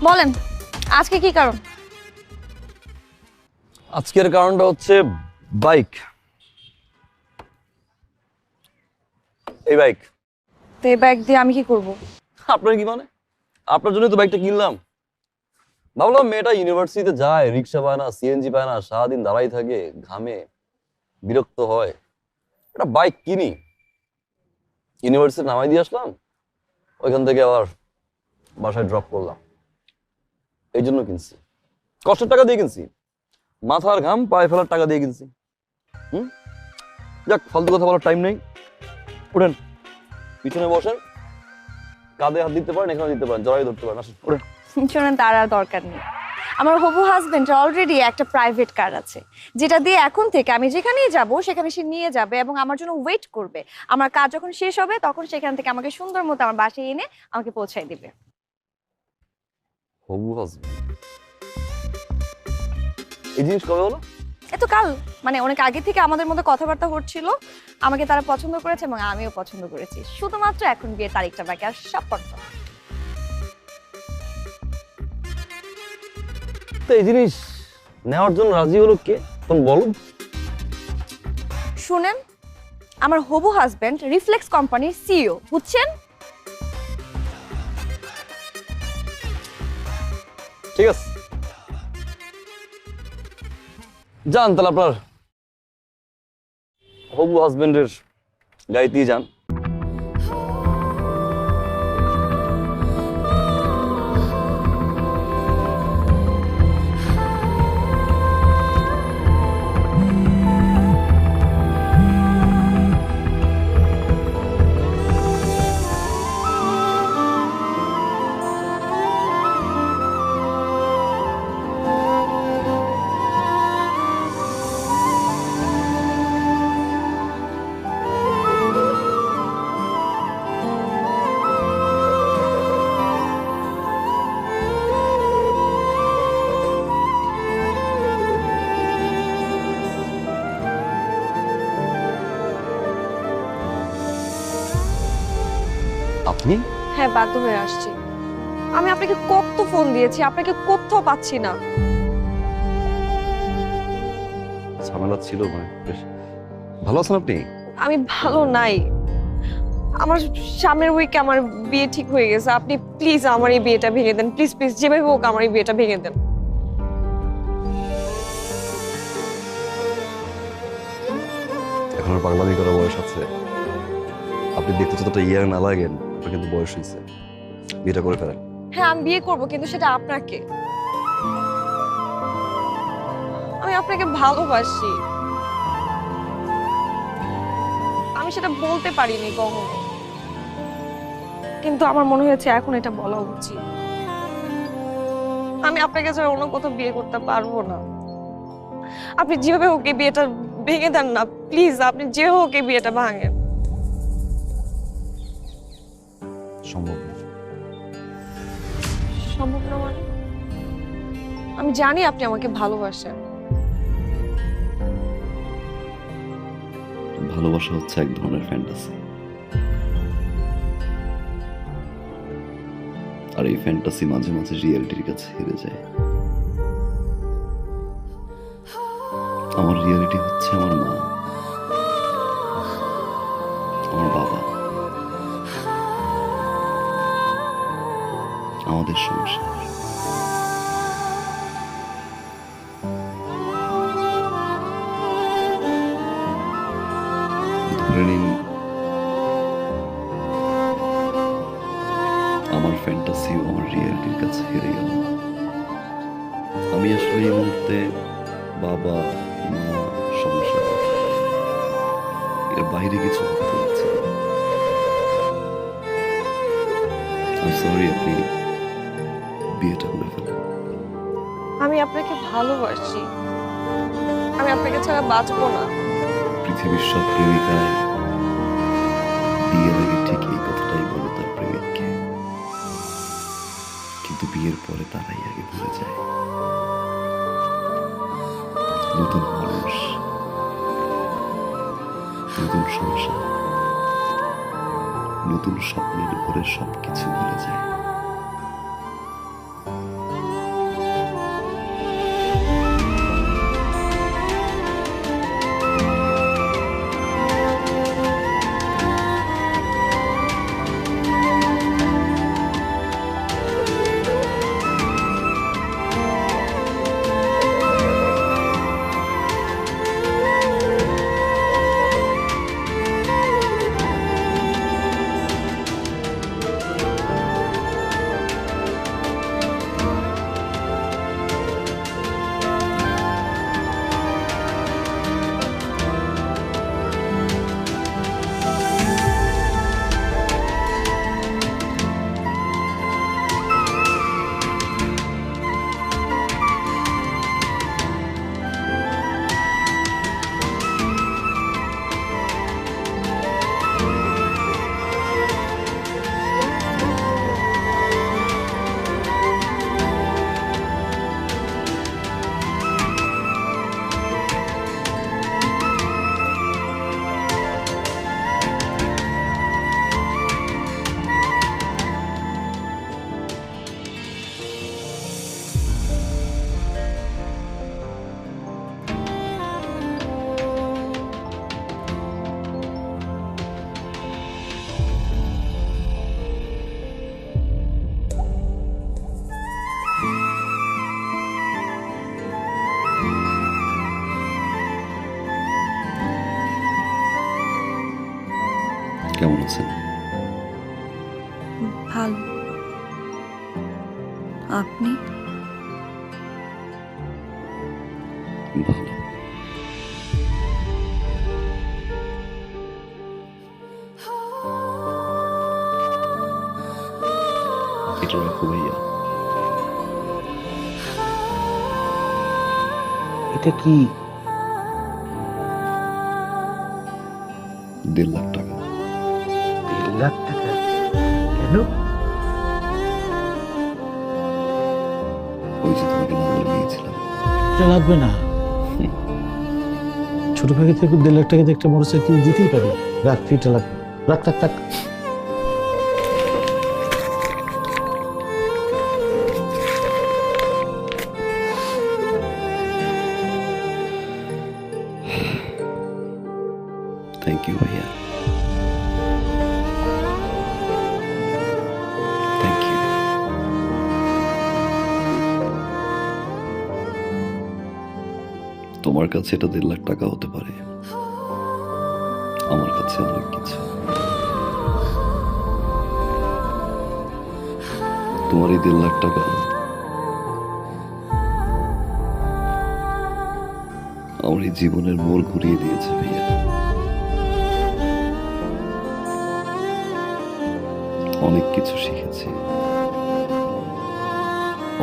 বলেন আজকে কি কারণ? আজকের কারণটা হচ্ছে বাইক। এই বাইক। তো এই ব্যাগ দিয়ে আমি কি করব? আপনার কি মানে? আপনার জন্য তো বাইকটা কিনলাম। ভাবলাম মেয়েটা ইউনিভার্সিটিতে যায়, রিক্সা পায় না, সিএনজি পায় না, সারাদিন দাঁড়াই থাকে, ঘামে, বিরক্ত হয়, একটা বাইক কিনি। ইউনিভার্সিটি নামাই দিয়ে আসলাম, ওইখান থেকে আবার বাসায় ড্রপ করলাম। এই জন্য কিনছি, কষ্টের টাকা দিয়ে কিনছি, মাথার ঘাম পায়ে ফেলার টাকা দিয়ে কিনছি। হুম, যাক, ফালতু কথা বলার টাইম নেই। উঠেন, পিছনে বসেন, কাঁধে হাত দিতে পারেন, এখানে দিতে পারেন, জড়াই ধরতে পারেন, আসেন উঠেন। শুনেন, তার আর দরকার নেই। আমার হবু হাজবেন্ড অলরেডি একটা প্রাইভেট কার আছে, যেটা দিয়ে এখন থেকে আমি যেখানেই যাব সেখানে সে নিয়ে যাবে এবং আমার জন্য ওয়েট করবে। আমার কাজ যখন শেষ হবে তখন সেখান থেকে আমাকে সুন্দর মতো আমার বাসায় এনে আমাকে পৌঁছায় দিবে। হবু হাজবেন্ড, এই জিনিস কবে হলো? এত কাল, মানে অনেক আগে থেকে আমাদের মধ্যে কথাবার্তা হচ্ছিল। আমাকে তারা পছন্দ করেছে এবং আমিও পছন্দ করেছি। শুধুমাত্র এখন বিয়ের তারিখটা বাকি, আর সব কনফার্ম। তো এই জিনিস নেওয়ার জন্য রাজি হলো কে, তুমি বলো। শুনেন, আমার হবু হাজবেন্ড রিফ্লেক্স কোম্পানির সিইও, বুঝছেন? ঠিক আছে, যান তাহলে আপনার হবু হাজবেন্ডের গাড়িতেই যান। আপনি? হ্যাঁ, বাধ্য হয়ে আসছি। আমি আপনাকে কত ফোন দিয়েছি, আপনাকে কোথাও পাচ্ছি না। ঝামেলা ছিল, মানে বেশ। ভালো আছেন আপনি? আমি ভালো নাই। আমার সামনের উইকে আমার বিয়ে ঠিক হয়ে গেছে। আপনি প্লিজ আমার এই বিয়েটা ভেঙে দেন, প্লিজ প্লিজ, যেভাবে হোক আমার এই বিয়েটা ভেঙে দেন। এখন আর পাগলামি করার বয়স আছে? আপনি দেখতে যতটা ইয়ার না লাগেন, আপনার কিন্তু বয়স হয়েছে, বিয়েটা করে ফেলেন। হ্যাঁ, আমি বিয়ে করব, কিন্তু সেটা আপনাকে। আমি আপনাকে ভালোবাসি। আমি সেটা বলতে পারিনি কখনো, কিন্তু আমার মনে হয়েছে এখন এটা বলা উচিত। আমি আপনাকে ছাড়া অন্য কোথাও বিয়ে করতে পারবো না। আপনি যেভাবে হোক এই বিয়েটা ভেঙে দেন না প্লিজ। আপনি যে হোক এই বিয়েটা ভাঙেন। সম্ভব না। সম্ভব না মানে? আমি জানি আপনি আমাকে ভালোবাসেন। ভালোবাসা হচ্ছে এক ধরনের ফ্যান্টাসি, আর এই ফ্যান্টাসি মাঝে মাঝে রিয়েলিটির কাছে হেরে যায়। আমার রিয়েলিটি হচ্ছে আমার মা, আমার বাবা, আমাদের সংসার। ধরে নিন আমার ফ্যান্টাসিও আমার রিয়েলিটির কাছে হেরে গেল। আমি আসলে এই মুহূর্তে বাবা, মা, সংসার, এর বাইরে কিছু করতে পারছি না। সরি, আপনি বিয়েটা করে ফেলেন। আমি আপনাকে ভালোবাসি। আমি আপনাকে ছাড়া বাঁচবো না। পৃথিবীর সব প্রেমিকায় বিয়ের আগে ঠিক এই কথাটাই বলে তার প্রেমিককে, কিন্তু বিয়ের পরে তারাই আগে ভুলে যায়। নতুন মানুষ, নতুন সংসার, নতুন স্বপ্নের উপরে সবকিছু ভুলে যায়। কেমন আছেন? ভালো। আপনি? ভালো। এটা রাখো ভাইয়া। এটা কি? 1.5 লাখ টাকা। 1.5 লাখ টাকা? কেন? ওই যে তোমাকে না বলে দিয়েছিলাম। এটা লাগবে না। ছোট ভাগে থেকে 1.5 লাখ টাকা দিয়ে একটা মোটরসাইকেল দিতেই পারি। রাখ, এটা লাগবে। রাখ রাখ রাখ। থ্যাংক ইউ ভাইয়া। Thank you. তোমার কাছে এটা 1.5 লাখ টাকা হতে পারে, আমার কাছে অনেক কিছু। তোমার এই 1.5 লাখ টাকা আমার এই জীবনের মোড় ঘুরিয়ে দিয়েছে ভাইয়া। অনেক কিছু শিখেছি,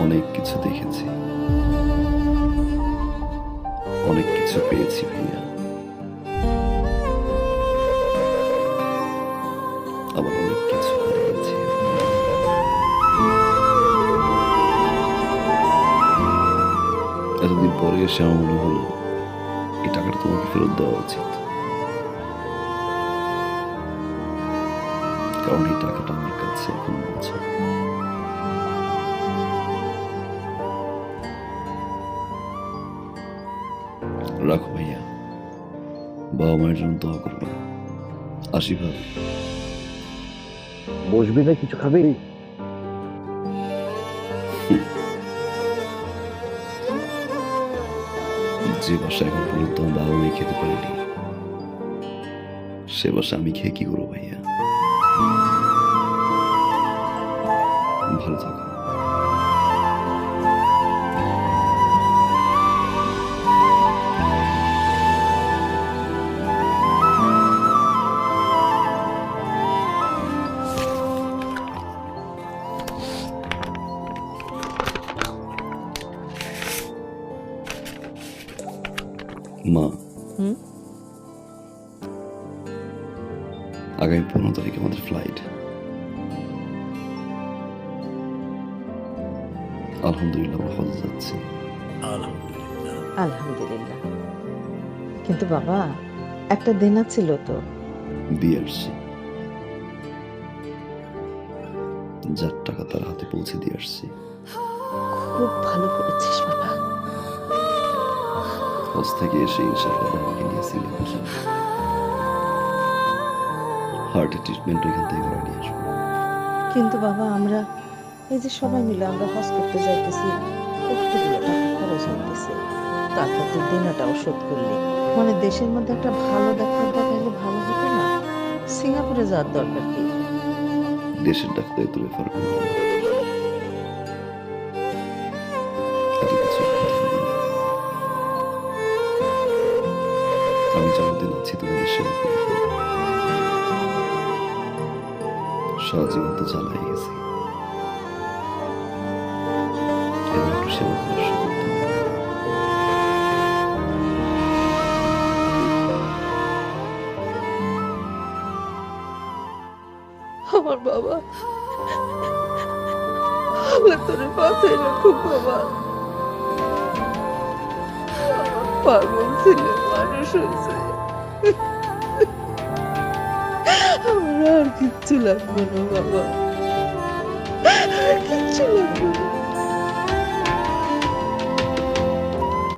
অনেক কিছু দেখেছি, অনেক কিছু পেয়েছি ভাইয়া। আবার অনেক কিছু হারিয়েছি। এতদিন পরে এসে আমার মনে হলো এই টাকাটা তোমাকে ফেরত দেওয়া উচিত, কারণ এই টাকাটা আমার কাছে এখন আছে। রাখো ভাইয়া, বাবা মায়ের জন্য দোয়া করবে। আসি ভাবি। বসবি না, কিছু খাবি? যে বাসা এখন পর্যন্ত আমার বাবা মাই খেতে পারিনি, সে বাসা আমি খেয়ে কি করবো ভাইয়া? ভালো থাকো। মা, আগামী 15 তারিখে আমাদের ফ্লাইট। আলহামদুলিল্লাহ আমরা হজে যাচ্ছি। আলহামদুলিল্লাহ। কিন্তু বাবা, একটা দেনা ছিল তো। দিয়ে আসছি, যার টাকা তার হাতে পৌঁছে দিয়ে আসছি। খুব ভালো করেছিস বাবা। হজ থেকে এসে ইনশাআল্লাহ বাবাকে নিয়ে সিঙ্গাপুর যাব। হার্টের ট্রিটমেন্ট ওইখান থেকে করে নিয়ে আসবো। কিন্তু বাবা, আমরা এই যে সবাই মিলে আমরা হজ করতে যাইতেছি, কতগুলো টাকা খরচ হইতেছে। তারপর তুই দেনাটাও শোধ করলি। মানে দেশের মধ্যে একটা ভালো ডাক্তার দেখাইলে ভালো হতো না? সিঙ্গাপুরে যাওয়ার দরকার কি? দেশের ডাক্তার তো রেফার করলাম। এত কিছু আমি যতদিন আছি তোমাদের সেবা করব। সারা জীবন তো জ্বালাই গেছি, এবার একটু সেবা করার সুযোগ দাও। আমার বাবা, আল্লাহ তোর মাথায় রাখুক বাবা। পাগল ছিল, মানুষ হয়েছে। আমার আর কিচ্ছু লাগবে না বাবা।